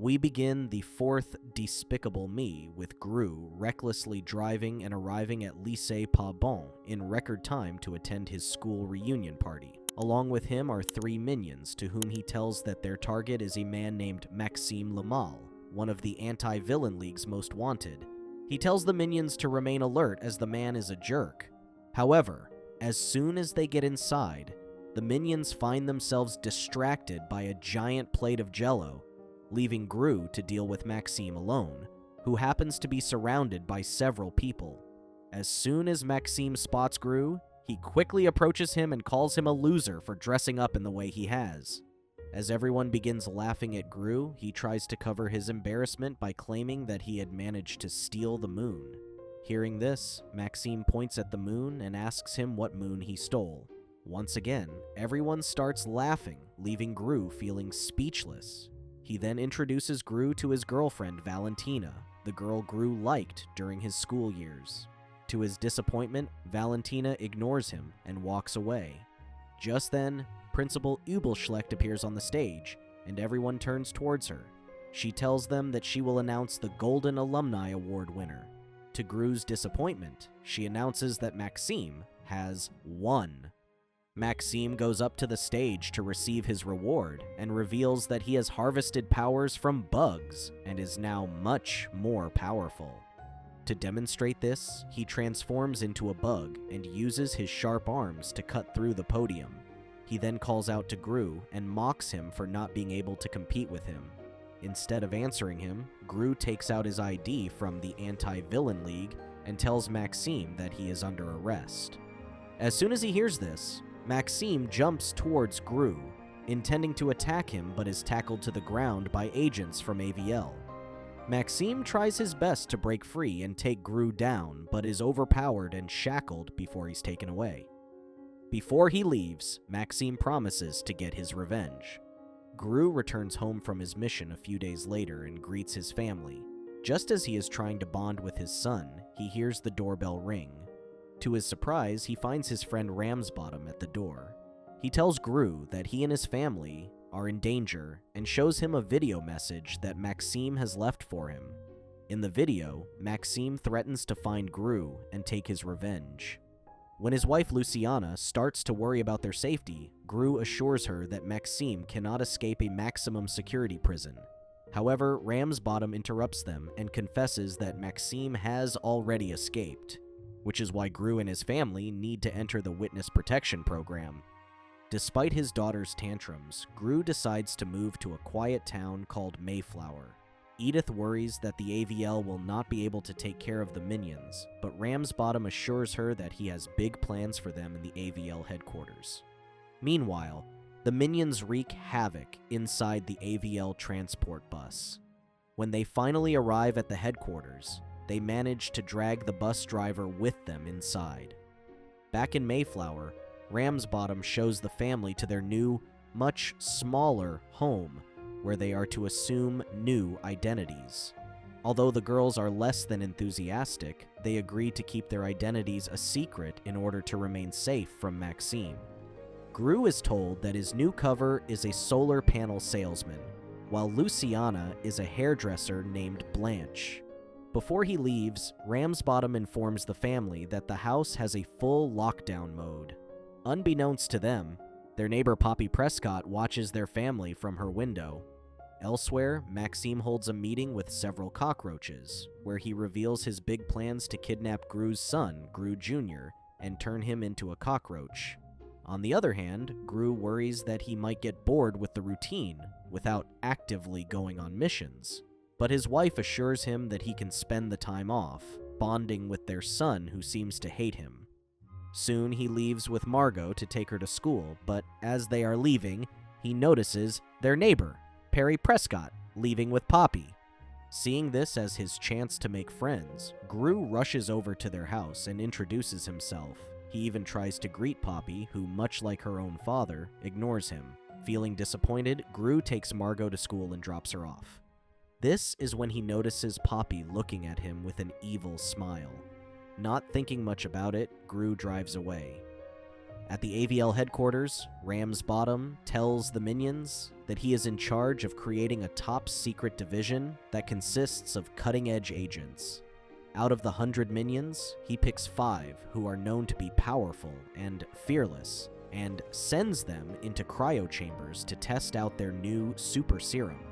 We begin the fourth Despicable Me with Gru recklessly driving and arriving at Lycée Pas Bon in record time to attend his school reunion party. Along with him are three minions to whom he tells that their target is a man named Maxime Lamal, one of the anti-villain league's most wanted. He tells the minions to remain alert as the man is a jerk. However, as soon as they get inside, the minions find themselves distracted by a giant plate of Jell-O, leaving Gru to deal with Maxime alone, who happens to be surrounded by several people. As soon as Maxime spots Gru, he quickly approaches him and calls him a loser for dressing up in the way he has. As everyone begins laughing at Gru, he tries to cover his embarrassment by claiming that he had managed to steal the moon. Hearing this, Maxime points at the moon and asks him what moon he stole. Once again, everyone starts laughing, leaving Gru feeling speechless. He then introduces Gru to his girlfriend, Valentina, the girl Gru liked during his school years. To his disappointment, Valentina ignores him and walks away. Just then, Principal Übelschlecht appears on the stage, and everyone turns towards her. She tells them that she will announce the Golden Alumni Award winner. To Gru's disappointment, she announces that Maxime has won. Maxime goes up to the stage to receive his reward and reveals that he has harvested powers from bugs and is now much more powerful. To demonstrate this, he transforms into a bug and uses his sharp arms to cut through the podium. He then calls out to Gru and mocks him for not being able to compete with him. Instead of answering him, Gru takes out his ID from the Anti-Villain League and tells Maxime that he is under arrest. As soon as he hears this, Maxime jumps towards Gru, intending to attack him but is tackled to the ground by agents from AVL. Maxime tries his best to break free and take Gru down, but is overpowered and shackled before he's taken away. Before he leaves, Maxime promises to get his revenge. Gru returns home from his mission a few days later and greets his family. Just as he is trying to bond with his son, he hears the doorbell ring. To his surprise, he finds his friend Ramsbottom at the door. He tells Gru that he and his family are in danger and shows him a video message that Maxime has left for him. In the video, Maxime threatens to find Gru and take his revenge. When his wife Luciana starts to worry about their safety, Gru assures her that Maxime cannot escape a maximum security prison. However, Ramsbottom interrupts them and confesses that Maxime has already escaped, which is why Gru and his family need to enter the witness protection program. Despite his daughter's tantrums, Gru decides to move to a quiet town called Mayflower. Edith worries that the AVL will not be able to take care of the minions, but Ramsbottom assures her that he has big plans for them in the AVL headquarters. Meanwhile, the minions wreak havoc inside the AVL transport bus. When they finally arrive at the headquarters, they manage to drag the bus driver with them inside. Back in Mayflower, Ramsbottom shows the family to their new, much smaller home, where they are to assume new identities. Although the girls are less than enthusiastic, they agree to keep their identities a secret in order to remain safe from Maxime. Gru is told that his new cover is a solar panel salesman, while Luciana is a hairdresser named Blanche. Before he leaves, Ramsbottom informs the family that the house has a full lockdown mode. Unbeknownst to them, their neighbor Poppy Prescott watches their family from her window. Elsewhere, Maxime holds a meeting with several cockroaches, where he reveals his big plans to kidnap Gru's son, Gru Jr., and turn him into a cockroach. On the other hand, Gru worries that he might get bored with the routine without actively going on missions, but his wife assures him that he can spend the time off, bonding with their son who seems to hate him. Soon he leaves with Margot to take her to school, but as they are leaving, he notices their neighbor, Perry Prescott, leaving with Poppy. Seeing this as his chance to make friends, Gru rushes over to their house and introduces himself. He even tries to greet Poppy, who, much like her own father, ignores him. Feeling disappointed, Gru takes Margot to school and drops her off. This is when he notices Poppy looking at him with an evil smile. Not thinking much about it, Gru drives away. At the AVL headquarters, Ramsbottom tells the minions that he is in charge of creating a top-secret division that consists of cutting-edge agents. Out of the 100 minions, he picks 5 who are known to be powerful and fearless, and sends them into cryo chambers to test out their new super serum.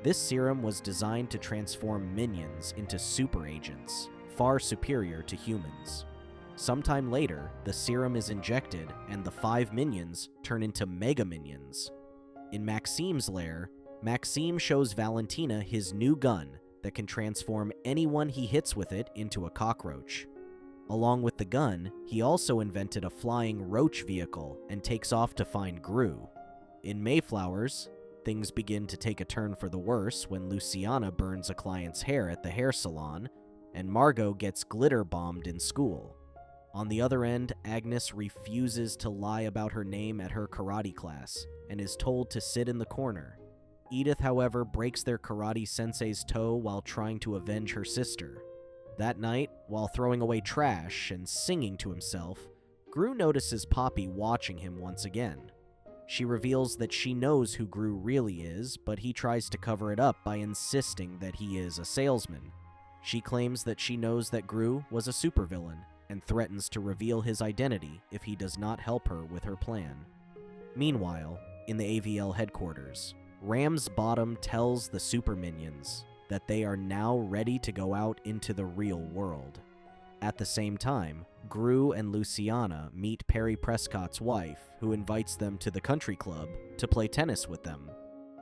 This serum was designed to transform minions into super agents, far superior to humans. Sometime later, the serum is injected, and the 5 minions turn into Mega Minions. In Maxime's lair, Maxime shows Valentina his new gun that can transform anyone he hits with it into a cockroach. Along with the gun, he also invented a flying roach vehicle and takes off to find Gru. In Mayflowers, things begin to take a turn for the worse when Luciana burns a client's hair at the hair salon, and Margot gets glitter bombed in school. On the other end, Agnes refuses to lie about her name at her karate class and is told to sit in the corner. Edith, however, breaks their karate sensei's toe while trying to avenge her sister. That night, while throwing away trash and singing to himself, Gru notices Poppy watching him once again. She reveals that she knows who Gru really is, but he tries to cover it up by insisting that he is a salesman. She claims that she knows that Gru was a supervillain, and threatens to reveal his identity if he does not help her with her plan. Meanwhile, in the AVL headquarters, Ramsbottom tells the super minions that they are now ready to go out into the real world. At the same time, Gru and Luciana meet Perry Prescott's wife, who invites them to the country club to play tennis with them.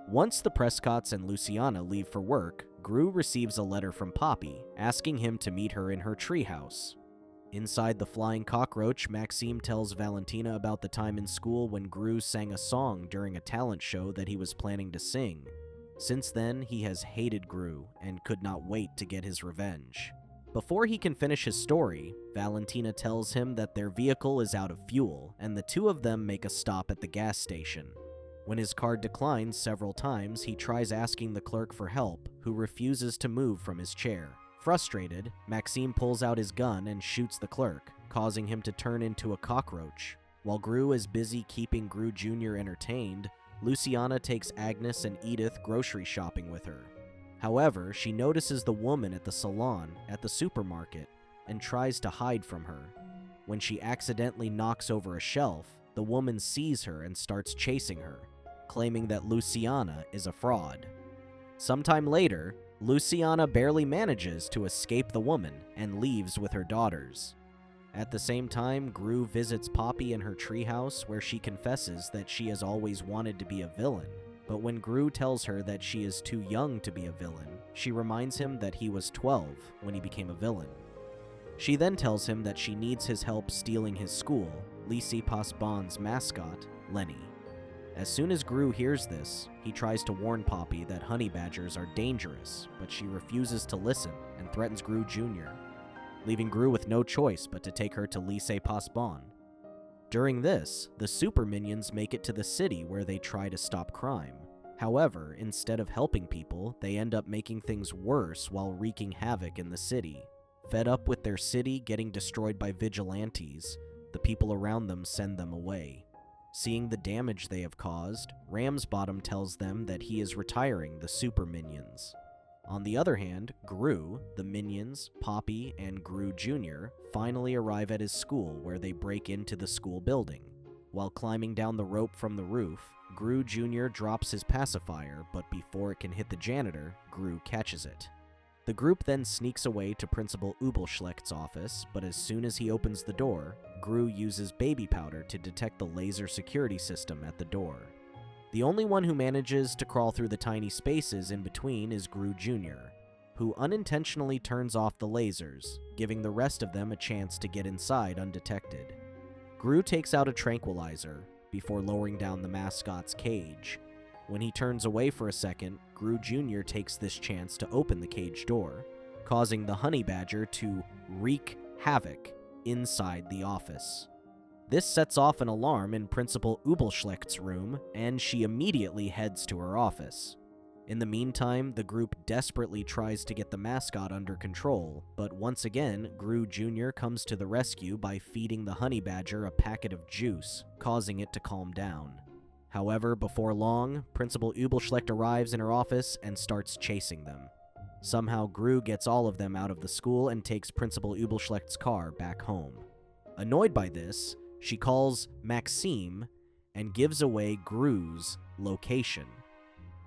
Once the Prescotts and Luciana leave for work, Gru receives a letter from Poppy asking him to meet her in her treehouse. Inside the flying cockroach, Maxime tells Valentina about the time in school when Gru sang a song during a talent show that he was planning to sing. Since then, he has hated Gru and could not wait to get his revenge. Before he can finish his story, Valentina tells him that their vehicle is out of fuel, and the two of them make a stop at the gas station. When his card declines several times, he tries asking the clerk for help, who refuses to move from his chair. Frustrated, Maxime pulls out his gun and shoots the clerk, causing him to turn into a cockroach. While Gru is busy keeping Gru Jr. entertained, Luciana takes Agnes and Edith grocery shopping with her. However, she notices the woman at the salon at the supermarket and tries to hide from her. When she accidentally knocks over a shelf, the woman sees her and starts chasing her, claiming that Luciana is a fraud. Sometime later, Luciana barely manages to escape the woman and leaves with her daughters. At the same time, Gru visits Poppy in her treehouse, where she confesses that she has always wanted to be a villain. But when Gru tells her that she is too young to be a villain, she reminds him that he was 12 when he became a villain. She then tells him that she needs his help stealing his school, Lycée Pasbon's mascot, Lenny. As soon as Gru hears this, he tries to warn Poppy that honey badgers are dangerous, but she refuses to listen and threatens Gru Jr., leaving Gru with no choice but to take her to Lycée Pasbon. During this, the super minions make it to the city where they try to stop crime. However, instead of helping people, they end up making things worse while wreaking havoc in the city. Fed up with their city getting destroyed by vigilantes, the people around them send them away. Seeing the damage they have caused, Ramsbottom tells them that he is retiring the super minions. On the other hand, Gru, the minions, Poppy, and Gru Jr. finally arrive at his school, where they break into the school building. While climbing down the rope from the roof, Gru Jr. drops his pacifier, but before it can hit the janitor, Gru catches it. The group then sneaks away to Principal Ubelschlecht's office, but as soon as he opens the door, Gru uses baby powder to detect the laser security system at the door. The only one who manages to crawl through the tiny spaces in between is Gru Jr., who unintentionally turns off the lasers, giving the rest of them a chance to get inside undetected. Gru takes out a tranquilizer before lowering down the mascot's cage. When he turns away for a second, Gru Jr. takes this chance to open the cage door, causing the honey badger to wreak havoc inside the office. This sets off an alarm in Principal Ubelschlecht's room, and she immediately heads to her office. In the meantime, the group desperately tries to get the mascot under control, but once again, Gru Jr. comes to the rescue by feeding the honey badger a packet of juice, causing it to calm down. However, before long, Principal Übelschlecht arrives in her office and starts chasing them. Somehow, Gru gets all of them out of the school and takes Principal Übelschlecht's car back home. Annoyed by this, she calls Maxime and gives away Gru's location.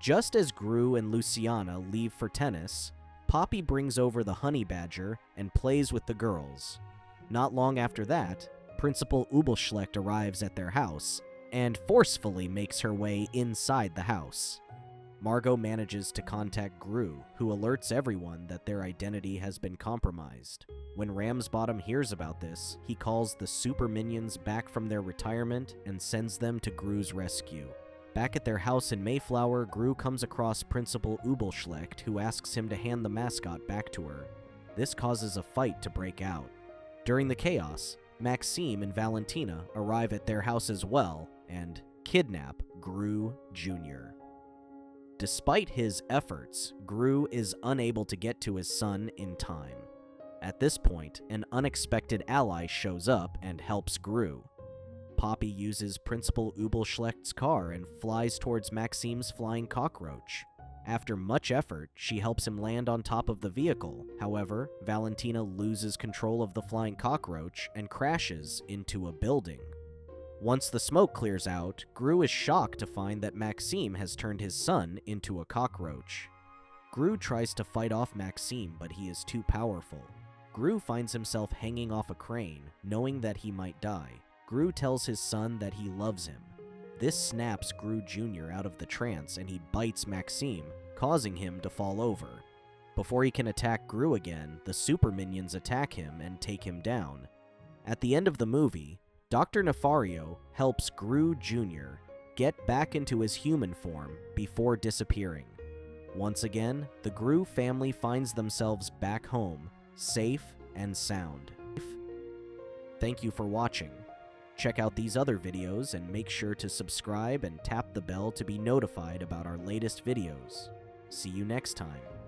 Just as Gru and Luciana leave for tennis, Poppy brings over the honey badger and plays with the girls. Not long after that, Principal Übelschlecht arrives at their house and forcefully makes her way inside the house. Margot manages to contact Gru, who alerts everyone that their identity has been compromised. When Ramsbottom hears about this, he calls the super minions back from their retirement and sends them to Gru's rescue. Back at their house in Mayflower, Gru comes across Principal Übelschlecht, who asks him to hand the mascot back to her. This causes a fight to break out. During the chaos, Maxime and Valentina arrive at their house as well and kidnap Gru Jr. Despite his efforts, Gru is unable to get to his son in time. At this point, an unexpected ally shows up and helps Gru. Poppy uses Principal Übelschlecht's car and flies towards Maxime's flying cockroach. After much effort, she helps him land on top of the vehicle. However, Valentina loses control of the flying cockroach and crashes into a building. Once the smoke clears out, Gru is shocked to find that Maxime has turned his son into a cockroach. Gru tries to fight off Maxime, but he is too powerful. Gru finds himself hanging off a crane, knowing that he might die. Gru tells his son that he loves him. This snaps Gru Jr. out of the trance and he bites Maxime, causing him to fall over. Before he can attack Gru again, the super minions attack him and take him down. At the end of the movie, Dr. Nefario helps Gru Jr. get back into his human form before disappearing. Once again, the Gru family finds themselves back home, safe and sound. Thank you for watching. Check out these other videos and make sure to subscribe and tap the bell to be notified about our latest videos. See you next time.